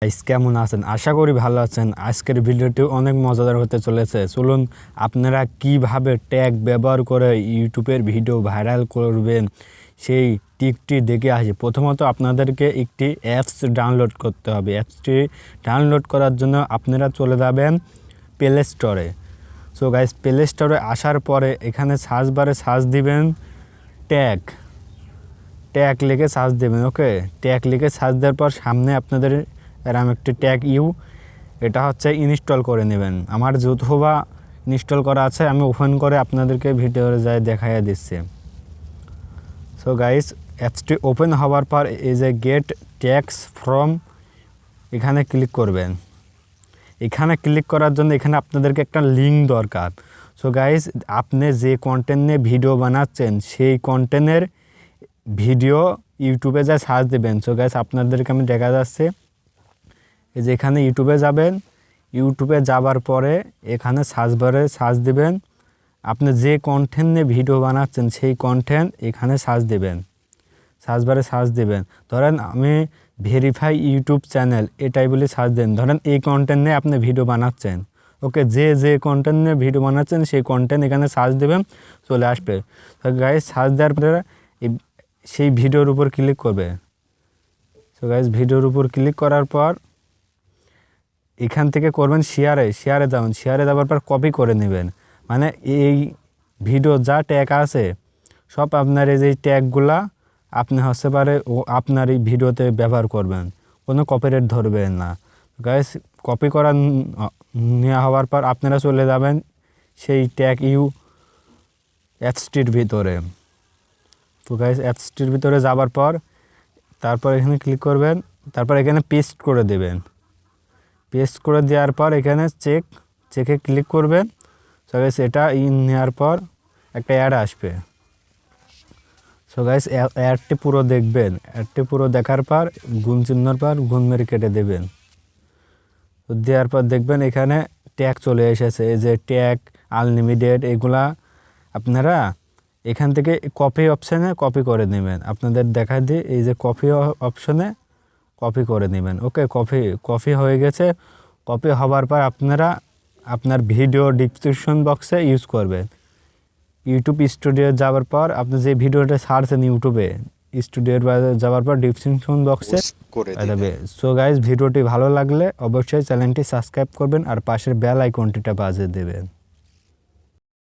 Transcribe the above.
Guys কেমন আছেন? আশা করি ভালো আছেন। আজকের ভিডিওটি অনেক মজাদার হতে চলেছে। চলুন আপনারা কিভাবে ট্যাগ ব্যবহার করে ইউটিউবের ভিডিও ভাইরাল করবেন সেই টিপটি দেখে আসি। প্রথমত আপনাদেরকে একটি অ্যাপস ডাউনলোড করতে হবে। অ্যাপসটি ডাউনলোড করার জন্য আপনারা চলে যাবেন প্লে স্টোরে। সো গাইস প্লে স্টোরে আসার পরে এখানে সার্চ বারে সার্চ দিবেন ট্যাগ লিখে সার্চ দেবেন। ওকে, ট্যাগ লিখে সার্চ দেওয়ার পর সামনে আপনাদের এরকম একটি ট্যাগ এটা হচ্ছে ইনস্টল করে নেবেন। আমার যতবা ইনস্টল করা আছে আমি ওপেন করে আপনাদেরকে ভিডিওতে যাই দেখাইয়া দিচ্ছি। সো গাইস অ্যাপসটি ওপেন হওয়ার পর এই যে গেট ট্যাগস ফ্রম এখানে ক্লিক করবেন। এখানে ক্লিক করার জন্য এখানে আপনাদেরকে একটা লিঙ্ক দরকার। সো গাইস আপনি যে কন্টেন্ট নিয়ে ভিডিও বানাচ্ছেন সেই কন্টেন্টের ভিডিও ইউটিউবে যা সার্চ দেবেন। সো গাইস আপনাদেরকে আমি দেখা যাচ্ছে এই যে এখানে ইউটিউবে যাবেন। ইউটিউবে যাবার পরে এখানে সার্চ বারে সার্চ দেবেন। আপনি যে কন্টেন্ট নিয়ে ভিডিও বানাচ্ছেন সেই কন্টেন্ট এখানে সার্চ দেবেন, সার্চ বারে সার্চ দেবেন। ধরেন আমি ভেরিফাই ইউটিউব চ্যানেল এটাই বলে সার্চ দেন। ধরেন এই কন্টেন্ট নিয়ে আপনি ভিডিও বানাচ্ছেন। ওকে, যে কন্টেন্ট নিয়ে ভিডিও বানাচ্ছেন সেই কন্টেন্ট এখানে সার্চ দেবেন, চলে আসবে। তো গাইস সার্চ দেওয়ার পরে সেই ভিডিওর উপর ক্লিক করবে। তো গাইস ভিডিওর উপর ক্লিক করার পর এখান থেকে করবেন শেয়ারে যাবেন। শেয়ারে যাওয়ার পর কপি করে নেবেন। মানে এই ভিডিও যা ট্যাগ আছে সব আপনার এই যে ট্যাগগুলা আপনি হতে পারে আপনার এই ভিডিওতে ব্যবহার করবেন, কোনো কপিরাইট ধরবেন না। গাইস কপি করা নেওয়া হওয়ার পর আপনারা চলে যাবেন সেই ট্যাগ অ্যাপসটির ভিতরে। তো গাইস অ্যাপসটির ভিতরে যাবার পর তারপর এখানে ক্লিক করবেন, তারপর এখানে পেস্ট করে দেবেন। পেস্ট করে দেওয়ার পর এখানে চেকে ক্লিক করবেন। সো গাইস এটা নেওয়ার পর একটা অ্যাড আসবে। সো গাইস অ্যাডটি পুরো দেখবেন। অ্যাডটি পুরো দেখার পর গুণ চিহ্নর পর গুণ মেরে কেটে দেবেন। তো দেওয়ার পর দেখবেন এখানে ট্যাগ চলে এসেছে। এই যে ট্যাগ আনলিমিটেড এগুলা আপনারা এখান থেকে কপি অপশানে কপি করে নেবেন। আপনাদের দেখা দিয়ে এই যে কপি অপশানে কপি করে নেবেন। ওকে, কপি হয়ে গেছে। কপি হওয়ার পর আপনারা আপনার ভিডিও ডিসক্রিপশন বক্সে ইউজ করবেন। ইউটিউব স্টুডিও যাওয়ার পর আপনি যে ভিডিওটা ছাড়ছেন ইউটিউবে স্টুডিওর যাওয়ার পর ডিসক্রিপশন বক্সে করে দেবে। সো গাইস ভিডিওটি ভালো লাগলে অবশ্যই চ্যানেলটি সাবস্ক্রাইব করবেন আর পাশের বেল আইকনটিটা বাজিয়ে দেবেন।